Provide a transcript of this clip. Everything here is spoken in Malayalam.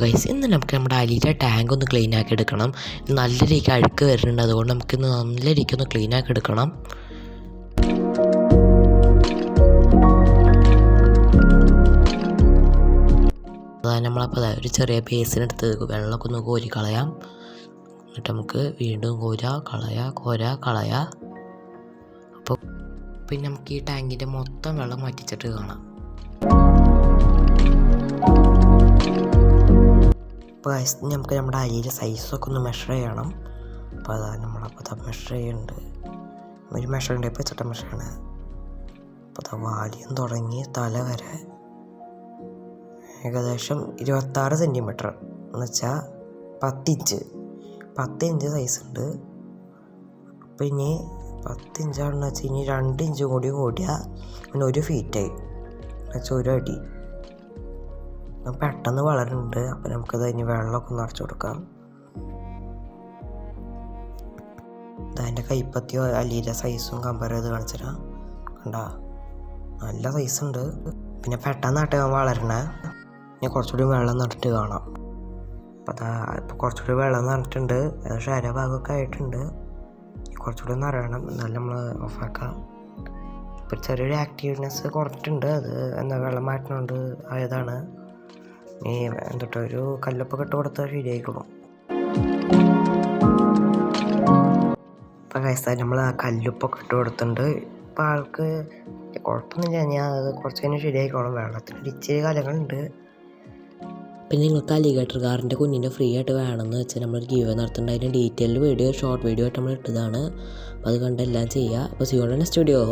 ഗൈസ്, ഇന്ന് നമുക്ക് നമ്മുടെ അലിയുടെ ടാങ്ക് ഒന്ന് ക്ലീൻ ആക്കി എടുക്കണം. നല്ല രീതിക്ക് അഴുക്ക് വരുന്നുണ്ട്, അതുകൊണ്ട് നമുക്കിന്ന് നല്ല രീതിക്ക് ഒന്ന് ക്ലീൻ ആക്കി എടുക്കണം. അതായത് നമ്മളപ്പോൾ ഒരു ചെറിയ ബേസിനെടുത്ത് വെള്ളമൊക്കെ ഒന്ന് കോരി കളയാം. എന്നിട്ട് നമുക്ക് വീണ്ടും കോര അപ്പോൾ പിന്നെ നമുക്ക് ഈ ടാങ്കിൻ്റെ മൊത്തം വെള്ളം വറ്റിച്ചിട്ട് കാണാം. അപ്പോൾ നമുക്ക് നമ്മുടെ അരിയുടെ സൈസൊക്കെ ഒന്ന് മെഷർ ചെയ്യണം. അപ്പോൾ നമ്മളപ്പോൾ മെഷർ ചെയ്യുന്നുണ്ട്. ഒരു മെഷറുണ്ട്, ഇപ്പോൾ വെച്ചിട്ട മെഷറാണ്. അപ്പോൾ വാലിയും തുടങ്ങി തല വരെ ഏകദേശം 26 സെൻറ്റിമീറ്റർ എന്ന് വെച്ചാൽ 10 ഇഞ്ച് സൈസ് ഉണ്ട്. അപ്പോൾ ഇനി 10 ഇഞ്ചാണെന്ന് വെച്ചാൽ ഇനി 2 ഇഞ്ച് കൂടി കൂടിയാൽ പിന്നെ 1 ഫീറ്റായി എന്ന് വെച്ചാൽ 1 അടി. പെട്ടെന്ന് വളരുന്നുണ്ട്. അപ്പോൾ നമുക്കത് ഇനി വെള്ളമൊക്കെ നിറച്ച് കൊടുക്കാം. അതിൻ്റെ കൈപ്പത്തിയോ അലിയുടെ സൈസും കമ്പയർ ചെയ്ത് കാണിച്ചുതരാം. കണ്ടാ, നല്ല സൈസുണ്ട്. പിന്നെ പെട്ടെന്നായിട്ട് വളരണേ. ഇനി കുറച്ചുകൂടി വെള്ളം നിറച്ചിട്ട് കാണാം. അപ്പോൾ കുറച്ചുകൂടി വെള്ളം നിറച്ചിട്ടുണ്ട്. ഏകദേശം അരഭാഗമൊക്കെ ആയിട്ടുണ്ട്. കുറച്ചുകൂടി നിറയണം, എന്നാലും നമ്മൾ ഓഫാക്കാം. ഇപ്പോൾ ചെറിയൊരു ആക്റ്റീവ്നെസ് കുറച്ചിട്ടുണ്ട്. അത് വെള്ളം മാറ്റുന്നുണ്ട് ആയതാണ്. ഈ എന്നിട്ട് ഒരു കല്ലപ്പൊക്കെ ഇട്ട് കൊടുത്താൽ ശരിയായിക്കോളും. ഇപ്പോൾ നമ്മൾ ആ കല്ലുപ്പൊക്കെ ഇട്ട് കൊടുത്തിട്ടുണ്ട്. ഇപ്പോൾ ആൾക്ക് കുഴപ്പമൊന്നുമില്ല. ഞാൻ അത് കുറച്ച് കഴിഞ്ഞാൽ ശരിയായിക്കോളും. വെള്ളത്തിൽ ഇച്ചിരി കലങ്ങളുണ്ട്. പിന്നെ നിങ്ങൾക്ക് അലിഗേറ്റർ കാറിൻ്റെ കുഞ്ഞിൻ്റെ ഫ്രീ ആയിട്ട് വേണമെന്ന് വെച്ചാൽ നമ്മൾ ഗീവ് നടത്തുന്നുണ്ട്. അതിൻ്റെ ഡീറ്റെയിൽഡ് വീഡിയോ ഷോർട്ട് വീഡിയോ ആയിട്ട് നമ്മൾ ഇട്ടതാണ്. അപ്പോൾ അത് കണ്ടെല്ലാം ചെയ്യുക. അപ്പോൾ സിയോടെ നെക്സ്റ്റ് വീഡിയോ.